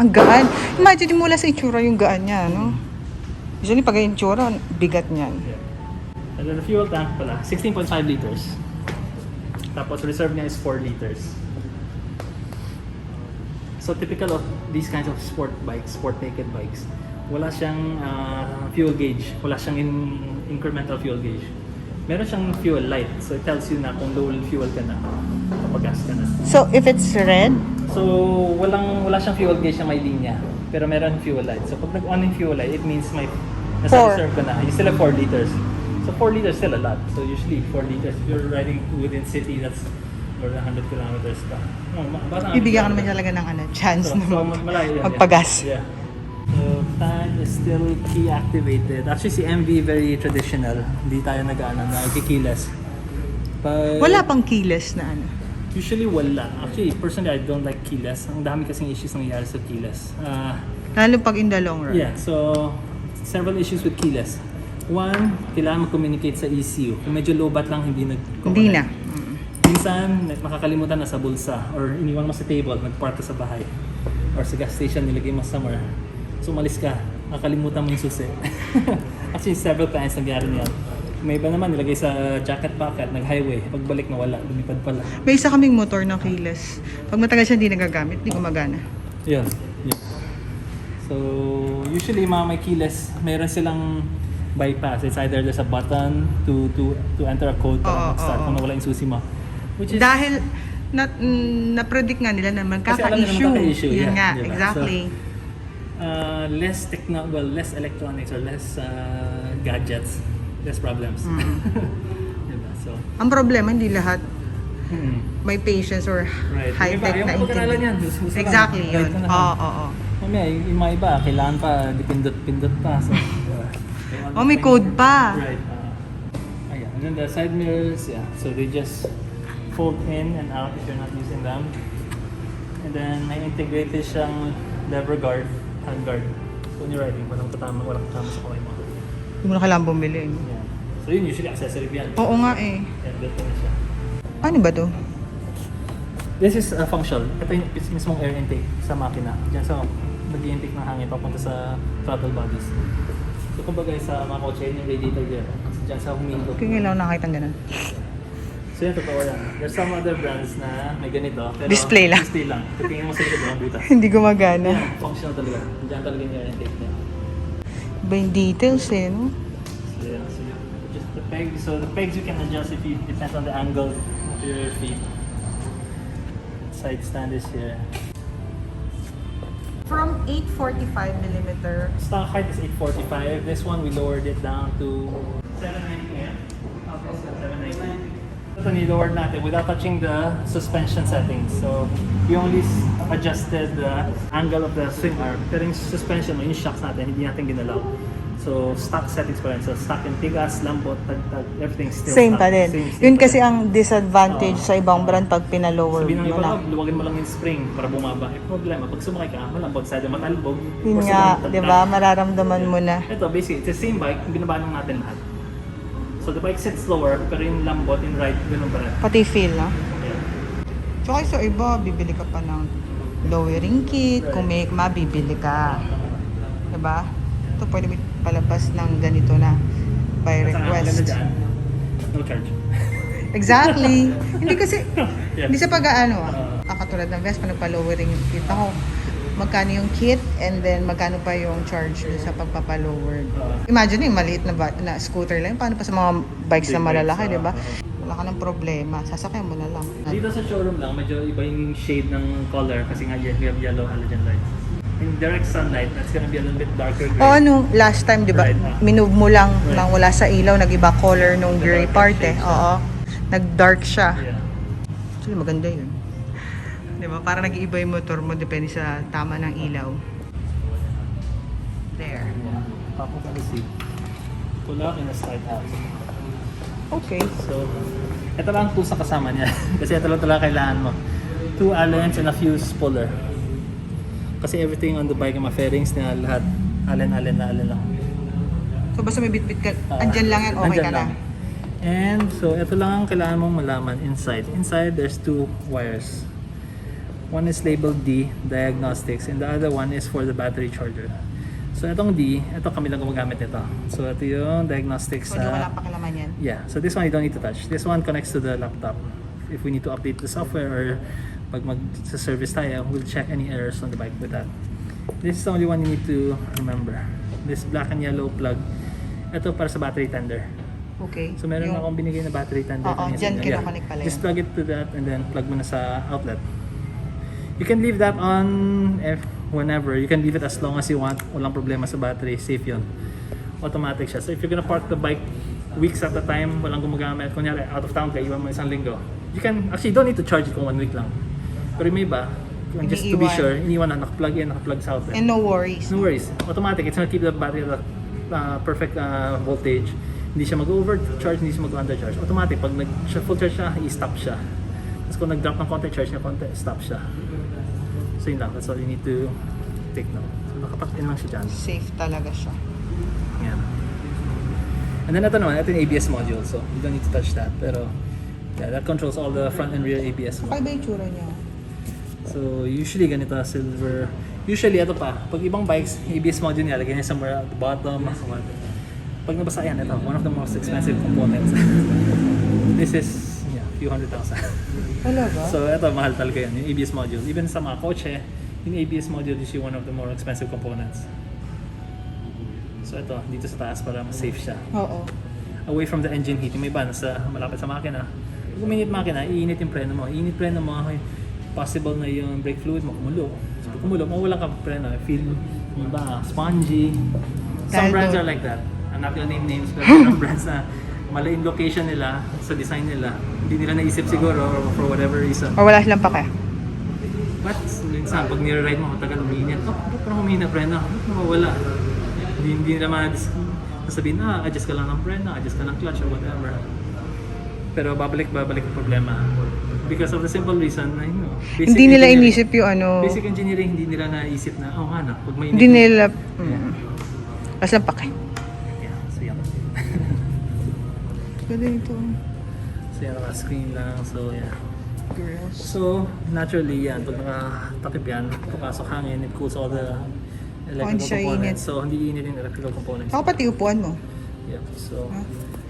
Ang gaan. Imagine mo wala sa itsura yung gaan niya, no? Usually pag yung itsura, bigat niyan. Yeah. And then the fuel tank pala, 16.5 liters. Tapos reserve niya is 4 liters. So typical of these kinds of sport bikes, sport naked bikes, wala siyang fuel gauge, wala siyang incremental fuel gauge. Meron siyang fuel light, so it tells you na kung low fuel ka na, kapag gas ka na. So if it's red? So wala siyang fuel gauge na may linya, pero meron fuel light. So pag nag-on yung fuel light, it means may nasa reserve ka na. You still have 4 liters. So 4 liters is still a lot. So usually 4 liters, if you're riding within city, that's more than 100 kilometers pa. Bibigyan ka naman talaga ng chance na malayo yan, magpagas. Yeah. So tank is still key activated. Actually si MV very traditional. Hindi tayo nagkikilas. But Wala pang keyless na ano. usually wala. Actually personally I don't like keyless. Ang dami kasing issues nangyayari sa keyless. Lalo pag in the long run. Yeah, so several issues with keyless. One, kailangan mag-communicate sa ECU. Kung medyo low bat lang, hindi nag-connect. Hindi na. Minsan, makakalimutan na sa bulsa or iniwan mo sa table, nag-park ka sa bahay or sa gas station, nilagay mo somewhere. So, umalis ka, nakalimutan mo yung susi. Actually, several times nangyari niyan. May iba naman, nilagay sa jacket pocket, nag-highway. Pagbalik na wala, lumipad pala. May isa kaming motor na keyless. Pag matagal siya hindi nagagamit, hindi gumagana. Yun. So, usually mga may keyless, mayroon silang bypass. It's either there's a button to enter a code para mag-start kung nawala yung susi mo. Which is, dahil na-predict nga nila na magkaka-issue. Yun nga, diba? Exactly. So, less electronics or less gadgets, less problems. Diba? So, ang problema, hindi lahat may patience or high-tech na intindihan. Exactly, yun. Oo. Mamaya, yung mga iba, kailangan pa, pindot pa. So, may code pa. Right. Ayan. And then the side mirrors, yeah. So they just fold in and out if you're not using them. And then may integrated siyang lever guard, hand guard. So when you're riding, walang katama sa kamay mo. Hindi mo na kailangan bumili. Yeah. So yun usually accessory yan. Oo nga eh. Yan, dito na siya. Ano ba to? This is functional. Ito yung mismong air intake sa makina. Diyan sa nag-i-intake ng hangin papunta sa throttle bodies. So kumbaga sa mga kotse, yung radiator dyan. Diyan sa humilo. Kaya lang nakita ng ganun. So yan, totoo yan. There's some other brands na may ganito. Pero Display lang. Display lang. Tingin mo sa likod ng butas. Hindi gumagana. Yan, functional talaga. Diyan talaga yung air intake niya. Iba yung details eh, no? So yeah, so just the pegs. So the pegs you can adjust if you depends on the angle of your feet. Side stand is here. From 845mm. Stock height is 845. This one we lowered it down to 790. Okay, so 790. Ito ni-lowered natin without touching the suspension settings. So we only adjusted the angle of the swing arm. Pero yung suspension, yung shocks natin, hindi natin ginalaw. So stock settings pa rin. So stock yung tigas, lambot, tagtag, everything still Same stock. pa din. Same Yun pa kasi rin. ang disadvantage sa ibang brand pag pinalower Sabihin ng mo iba, na. luwagin mo lang yung spring para bumaba. Eh problema, pag sumakay ka, malambot sa matalbog. Yun nga, di ba? Mararamdaman mo na. Ito, basically, it's the same bike, binabanong natin lahat. So the bike sits slower, pero yung lambot, yung ride, ganun pa rin. Pati feel, no? Yeah. Tsaka sa iba, bibili ka pa ng lowering kit. Kung may mabibili ka. Diba? Ito pwede palabas ng ganito na by request. No charge. Exactly. Hindi kasi, Yeah. hindi sa pag-ano katulad ng Vespa, nagpa-lowering yung kit. Ako, magkano yung kit and then magkano pa yung charge sa pagpapalower. Imagine yung maliit na scooter lang. Paano pa sa mga bikes na malalaki, di ba? Wala ka ng problema. Sasakyan mo na lang. Dito sa showroom lang, medyo iba yung shade ng color kasi nga we have yellow halogen lights. In direct sunlight, that's gonna be a little bit darker gray. O ano, last time, di ba? Right. Minove mo lang Right. nang wala sa ilaw, nag-iba color nung gray part eh. Oo. Nag-dark siya. Yeah. Actually, maganda yun. Di ba? Para nag-iiba yung motor mo, depende sa tama ng ilaw. There. Yeah. Tapos ang seat. Pull out in a slide out. Okay. So, ito lang tools sa kasama niya. Kasi ito lang talaga kailangan mo. 2 allens and a fuse puller. Kasi everything on the bike, yung mga fairings niya, lahat allen lang. So basta may bit-bit ka, andyan lang yan, okay andyan ka na. lang. And so, ito lang ang kailangan mong malaman inside. Inside, there's 2 wires. One is labeled D, diagnostics, and the other one is for the battery charger. So itong D, ito kami lang gumagamit nito. So ito yung diagnostics. So, wala pakialaman yan? Yeah, so this one you don't need to touch. This one connects to the laptop. If we need to update the software or pag mag-service tayo, we'll check any errors on the bike with that. This is the only one you need to remember. This black and yellow plug, ito para sa battery tender. Okay. So meron akong binigay na battery tender. Oo, dyan kinoconnect pala yun. Just plug it to that and then plug mo na sa outlet. You can leave that on whenever. You can leave it as long as you want. Walang problema sa battery. Safe yun. Automatic siya. So if you're gonna park the bike weeks at a time, walang gumagamit. Kunyari, out of town ka, iwan mo isang linggo. You can, actually, don't need to charge it kung 1 week lang. Pero may iba, just to be sure, iniwan na, naka-plug in, naka-plug sa outlet. And no worries. No worries. Automatic. It's gonna keep the battery at perfect voltage. Hindi siya mag-overcharge, hindi siya mag-undercharge. Automatic. Pag full charge siya, i-stop siya. Tapos kung nag-drop ng konti, charge niya konti, stop siya. So yun lang, that's all you need to take note. So nakapak-in lang siya dyan. Safe talaga siya. Yeah. And then ito naman, ito yung ABS module. So you don't need to touch that. Pero yeah, that controls all the front and rear ABS. Kaya ba yung tsura niya? So usually ganito, silver. Usually ito pa, pag ibang bikes, ABS module niya, lagyan niya somewhere at the bottom. Pag nabasa yan, ito, one of the most expensive components. This is few 100,000. Talaga? So ito, mahal talaga yan, yung ABS module. Even sa mga kotse, yung ABS module is one of the more expensive components. So ito, dito sa taas para mas safe siya. Oo. Away from the engine heat. Yung may iba, nasa malapit sa makina. Pag uminit makina, iinit yung preno mo. Iinit preno mo, possible na yung brake fluid mo kumulo. So pag kumulo, mawalan ka preno. Feel, yung iba, spongy. Some brands are like that. I'm not gonna name names, pero some brands na mali yung location nila, sa design nila, hindi nila naisip siguro or for whatever reason. O wala silang pake? But minsan, pag nire-ride mo, matagal uminit. Oh, ba't parang uminit preno? Ba't nawawala? Hindi naman sabihin, adjust ka lang ng preno, adjust ka ng clutch or whatever. Pero babalik ang problema. Because of the simple reason na, hindi nila inisip yung ano... Basic engineering, hindi nila naisip na, pag mainit. Hindi nila... Wala silang pake. So yan. Ganito. So yan, naka-screen lang. So yeah. Girls. So naturally yan, pag nakatakip yan, papasok hangin, it cools all the electrical components. So hindi init yung electrical components. Ako pati upuan mo. Yeah. So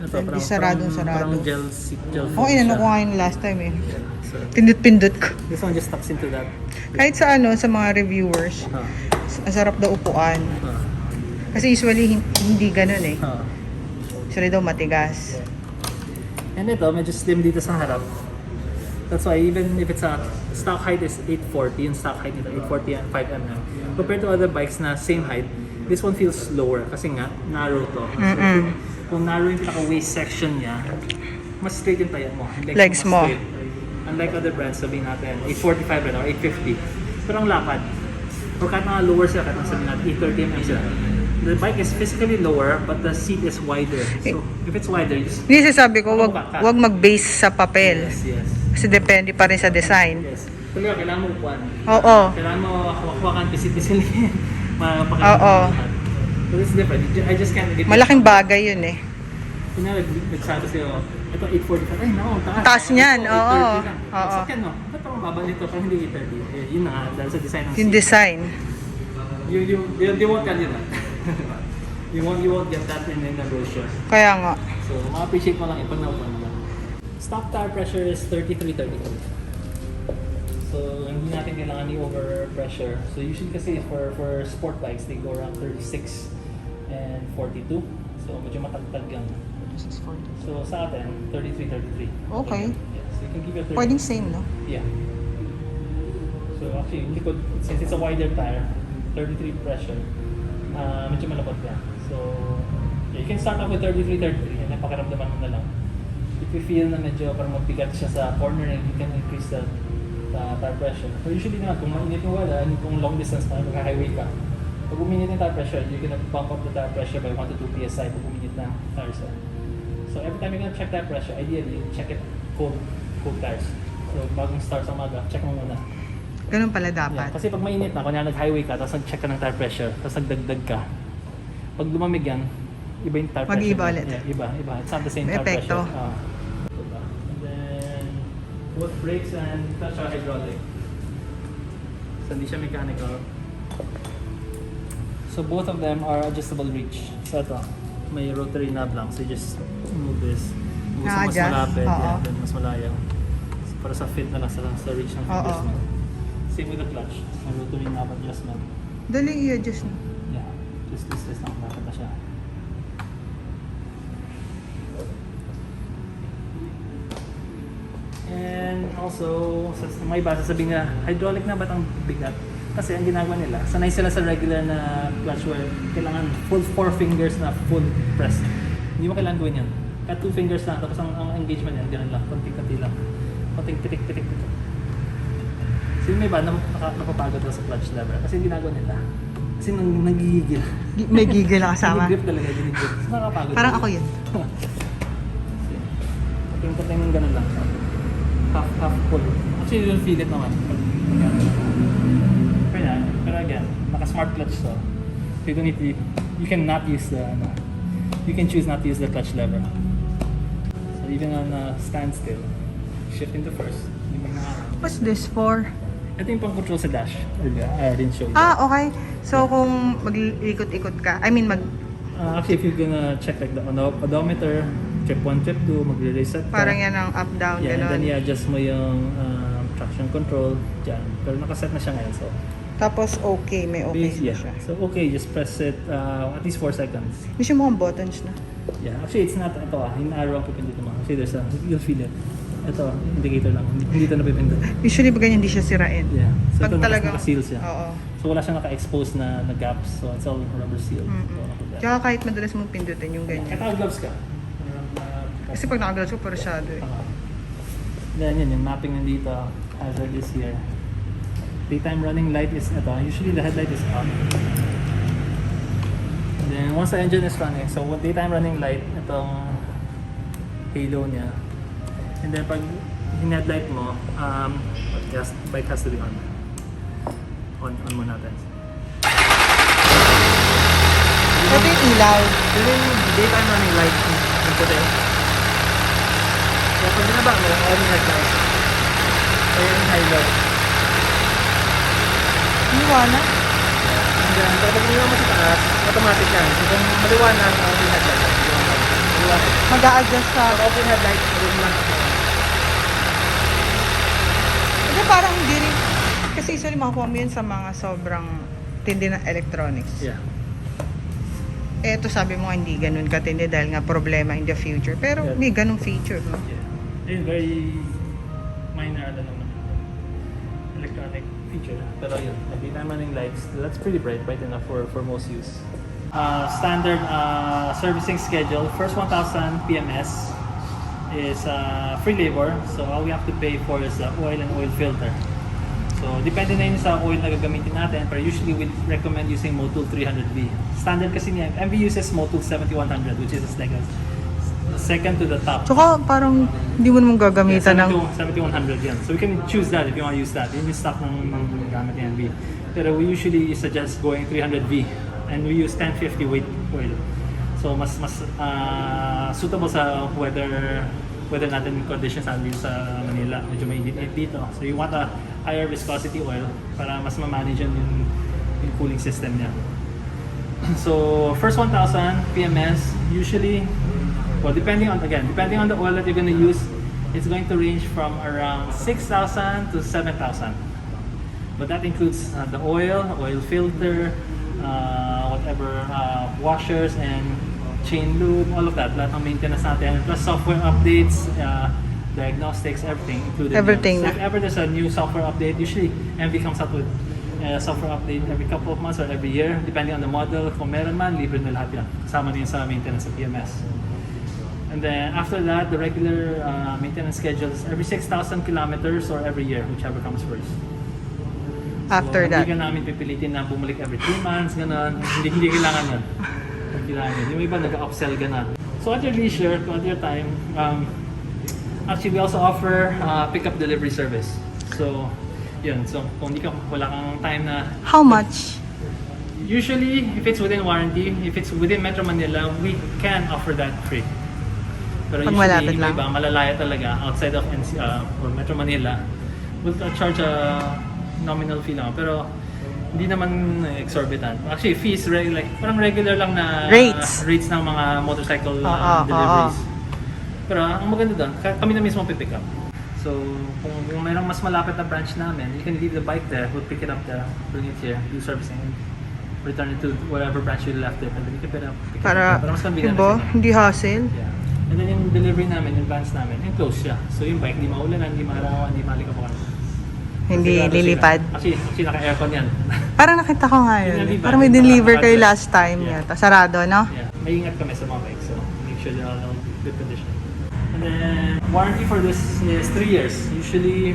ito, sarado. parang gel foam. Oo, inano ko nga yun last time eh. Yeah, so, Pindot-pindot ko. this one just tucks into that. Kahit sa sa mga reviewers, ang sarap daw upuan. Kasi usually hindi ganun eh. Usually daw matigas. And ito, medyo slim dito sa harap. That's why even if it's stock height is 840, yung stock height nito 840 and 5mm. Compared to other bikes na same height, this one feels lower kasi nga narrow to. So, kung narrow yung pinaka-waist section niya, mas straight yung taya mo. Legs mo. Straight. Unlike other brands, sabihin natin 845 rin or 850. Pero ang lapad. Or kahit mga lower sila, kahit sabihin natin 830mm sila. The bike is physically lower, but the seat is wider. So, if it's wider, Hindi sabi ko, wag mag-base sa papel. Yes. Kasi depende pa rin sa design. Yes. Kaya kailangan mo upuan. Oo. Kailangan mo hawakan, pisit-pisilin. Oo. So it's different. I just can't get Malaking bagay yun eh. Kunyari, nagsabi sa'yo, ito 845. Ay, no, taas. Taas niyan, oo. Oo. Sakyan, no? Ba't parang baba nito? Parang hindi 830. Yun na, dahil sa design ng Yung seat. design. You won't get that. you won't get that in the brochure. Kaya nga. So, ma-appreciate mo lang pag naupuan mo lang. Stock tire pressure is 33-32. So, hindi natin kailangan i-over pressure. So, usually kasi for sport bikes, they go around 36 and 42. So, medyo matagtag yan. So, sa atin, 33-33. Okay. Yeah. So, you can give it 30. Pwedeng same, no? Yeah. So, actually, since it's a wider tire, 33 pressure, medyo malapot yan. So, yeah, you can start off with 33-33 and then pakiramdaman mo na lang. If you feel na medyo parang magbigat siya sa cornering, you can increase the tire pressure. So usually naman, kung mainit yung wala, kung long distance na, magka-highway ka, pag uminit yung tire pressure, you're gonna bump up the tire pressure by 1 to 2 psi pag uminit na tires. So every time you're gonna check tire pressure, ideally, check it cold tires. So bagong start sa umaga, check mo muna. Ganun pala dapat. Yeah, kasi pag mainit na, kunyari nag-highway ka, tapos nag-check ka ng tire pressure, tapos nagdagdag ka, pag lumamig yan, iba yung tire pressure. Mag-iba ulit. Yeah, iba. It's not the same May tire epekto. pressure. And then, both brakes and clutch are hydraulic. So hindi siya mechanical. So both of them are adjustable reach. So ito, may rotary knob lang. So you just move this. Move sa mas malapit, yeah, then mas malayo. So para sa fit na lang sa reach ng fingers mo. Same with the clutch. May rotary knob adjustment. Dali i-adjust mo. Yeah, just this lang. Malapit na siya. And also, sa mga iba, sasabihin nga, hydraulic na, ba't ang bigat? Kasi ang ginagawa nila, sanay sila sa regular na clutch where kailangan full 4 fingers na full press. Hindi mo kailangan gawin yan. Kahit 2 fingers lang, tapos ang engagement yan, ganun lang, konting-konti lang. Konting pitik-pitik. So yung may iba, napapagod sa clutch lever kasi ginagawa nila. Kasi nagigigil. May gigil na kasama. Ginigip talaga, ginigip. So nakapagod. Parang ako yun. Konting-konting yung ganun lang. Half full. Actually, you don't feel it naman. Pero again, naka-smart clutch to. So you don't need to, you can not use the, you can choose not to use the clutch lever. So even on standstill, shift into first. What's this for? Ito yung pang-control sa dash. I didn't show you. Okay. So kung mag-ikot-ikot ka, I mean actually, if you're gonna check like the odometer, trip 1, trip 2, magre-reset ka. parang yan ang up-down, Yeah, and gano'n. then i-adjust mo yung traction control dyan. Pero nakaset na siya ngayon, so. Tapos okay, may okay na Yeah. siya. So okay, just press it at least 4 seconds. Hindi siya mukhang buttons na. Yeah, actually it's not ito yung arrow ang pipindutin mo. Actually there's you'll feel it. Ito, indicator lang. Hindi ito napipindot. Usually ba ganyan, hindi siya sirain? Yeah. So Pag ito talaga, naka-seal siya. Oo. So wala siyang naka-expose na gaps. So it's all rubber seal. Tsaka kahit madalas mong pindutin yung ganyan. Kaya gloves ka. Kasi pag nakagalas ko, parasyado eh. Then yun, yung mapping nandito, hazard is here. Daytime running light is ito. Usually the headlight is on. And then once the engine is running, so with daytime running light, itong halo niya. And then pag in-headlight mo, bike has to be on. On mo natin. Pati yung ilaw. Pero yung daytime running light, yung puti. Kaya pag binaba mo, on yung headlight. Kaya yung halo. Liwanag? And then, pag iniwan mo sa taas, automatic yan. So kung maliwanag, open headlight. Maliwanag. Mag-a-adjust sa... Pag open headlight, room lang. Kasi parang hindi rin... Kasi usually makukuha mo yun sa mga sobrang tindi ng electronics. Yeah. Eto sabi mo nga hindi ganun katindi dahil nga problema in the future. Pero Yeah. may ganung feature, no? Yeah. Ayun, very minor naman. Electronic feature. Pero yun, daytime running lights, that's pretty bright enough for most use. Standard servicing schedule, first 1,000 PMS is free labor. So all we have to pay for is the oil and oil filter. So depende na yun sa oil na gagamitin natin, pero usually we recommend using Motul 300V. Standard kasi niya, MV uses Motul 7100, which is like a second to the top. Tsaka parang hindi mo naman gagamitan ng... 7100 yan. So we can choose that if you want to use that. Yun yung stock ng gamit ng MV. Pero we usually suggest going 300V. And we use 1050 weight oil. So mas suitable sa weather natin conditions dito sa Manila. Medyo mainit dito. So you want a higher viscosity oil para mas ma-manage yung cooling system niya. So first 1,000 PMS usually, well depending on the oil that you're going to use, it's going to range from around 6,000 to 7,000. But that includes the oil filter, whatever washers and chain lube, all of that, lahat ng maintenance natin, plus software updates, diagnostics, everything included. Everything. So if ever there's a new software update, usually MV comes up with software update every couple of months or every year, depending on the model. Kung meron man, libre na lahat yan. Kasama na yun sa maintenance of PMS. And then after that, the regular maintenance schedule is every 6,000 kilometers or every year, whichever comes first. After that. Hindi ka namin pipilitin na bumalik every 3 months, gano'n. Hindi kailangan yun. Hindi kailangan yun. Yung iba nag-upsell ka na. So at your leisure, at your time, actually we also offer pick-up delivery service. So, yun. So kung wala kang time na... How much? Usually, if it's within warranty, if it's within Metro Manila, we can offer that free. Pero Pag usually, malapit yung lang. iba, malalaya talaga outside of or Metro Manila, we'll charge a nominal fee lang. Pero hindi naman exorbitant. Actually, fees like parang regular lang na rates ng mga motorcycle deliveries. Pero ang maganda doon, kami na mismo pipick up. So, kung mayroong mas malapit na branch namin, you can leave the bike there, we'll pick it up there, bring it here, do servicing, and return it to whatever branch you left it, and then you can pick it up. Para mas convenient. Hindi hassle. Yeah. And then yung delivery namin, yung vans namin, enclosed siya. So yung bike, hindi maulanan, hindi maarawan, hindi malikapuan. Hindi lilipad. Actually, naka-aircon yan. Parang nakita ko nga yun. Parang may deliver kayo last time yata. Sarado, no? Yeah. May ingat kami sa mga bike, so make sure they're all in good condition. And then, warranty for this is 3 years. Usually,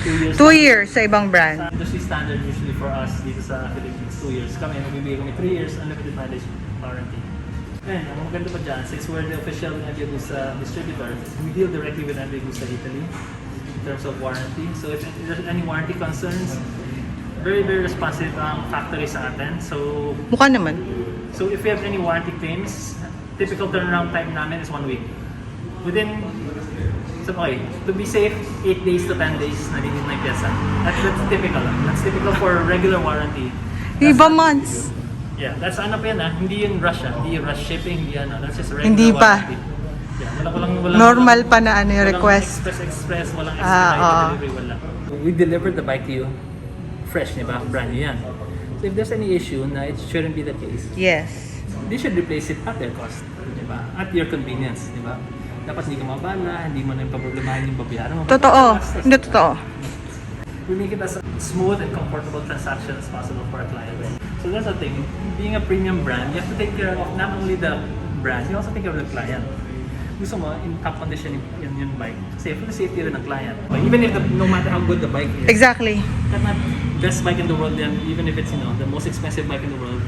2 years. 2 years sa ibang brand. Industry standard usually for us dito sa Philippines, 2 years. Kami, magbibigay kami 3 years, unlimited mileage warranty. And ang maganda pa dyan, since we're the official MV Agusta distributor, we deal directly with MV Agusta Italy in terms of warranty. So if there's any warranty concerns, very responsive ang factory sa atin. So mukha naman. So if we have any warranty claims, typical turnaround time namin is 1 week. Within, so okay, to be safe, 8 days to 10 days nalinig na yung pyesa. That's typical. That's typical for regular warranty. Iba months. Yeah, that's ano pa yan hindi yun rush hindi yun rush shipping, hindi that's just regular hindi pa. warranty. Yeah, walang normal pa na ano yung request. Express, walang expedite delivery, wala. We delivered the bike to you fresh, di ba? Brand new yan. So if there's any issue na it shouldn't be the case, yes, they should replace it at their cost, di ba? At your convenience, di ba? Dapat hindi ka mabala, hindi mo na yung paproblemahin yung babayaran mo. Totoo, hindi totoo. We make it as a smooth and comfortable transaction as possible for our clients. So that's the thing, being a premium brand, you have to take care of not only the brand, you also take care of the client. Gusto mo, in top condition yung bike. Kasi for the safety rin ng client. Even if no matter how good the bike is. Exactly. That's not best bike in the world yan, even if it's the most expensive bike in the world.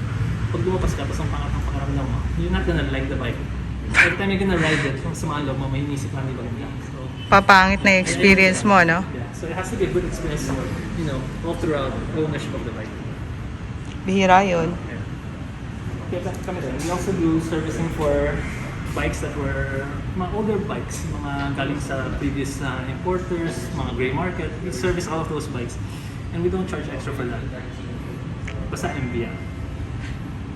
Pag lumapas ka, tapos ang pangaramdam mo, you're not gonna like the bike. Every time you're gonna ride it, kung sa mga loob mo, may inisip lang, di ba ganyan. So, papangit na yung experience mo, no? Yeah, so it has to be a good experience, all throughout ownership of the bike. Bihira yun. Yeah. Kami rin. We also do servicing for bikes that were mga older bikes, mga galing sa previous importers, mga gray market. We service all of those bikes and we don't charge extra for that. Basta MV.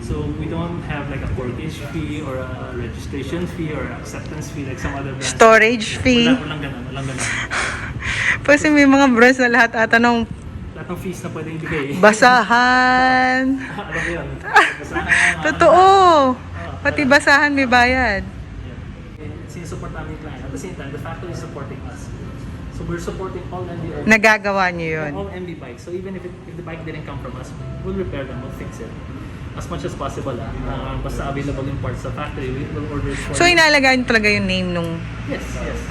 So we don't have like a portage fee or a registration fee or acceptance fee like some other brands. Storage fee. Walang ganun. Kasi may mga brands na lahat ata nung lahat ng fees na pwedeng ibigay. basahan. Alam mo yun. Basahan. Totoo. Pati basahan may bayad. Yeah. Sinusupport namin yung client. At the same time, the factory is supporting us. So we're supporting all MV. Nagagawa niyo yun. All MV bikes. So even if the bike didn't come from us, we'll repair them, we'll fix it. As much as possible. Basta available yung parts sa factory, we'll order it for So inalagaan talaga yung name nung yes.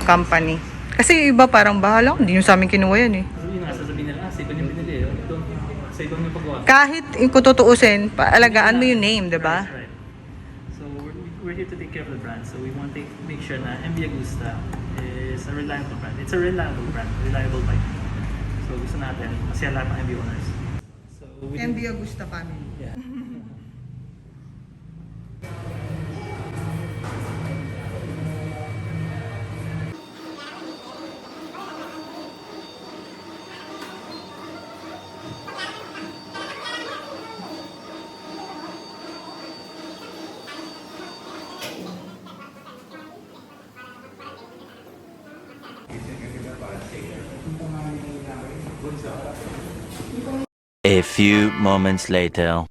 company. Kasi iba parang bahala, hindi nyo sa amin kinuha yan eh. So yun nga, sasabihin nila, sa ibang yung binili, sa ibang yung paggawa. Kahit kung tutuusin, paalagaan mo yung name, di ba? Right. So we're here to take care of the brand. So we want to make sure na MV Agusta is a reliable brand. It's a reliable brand, reliable bike. So gusto natin, masaya lahat ng MV owners. So MV Agusta family. Yeah. A few moments later.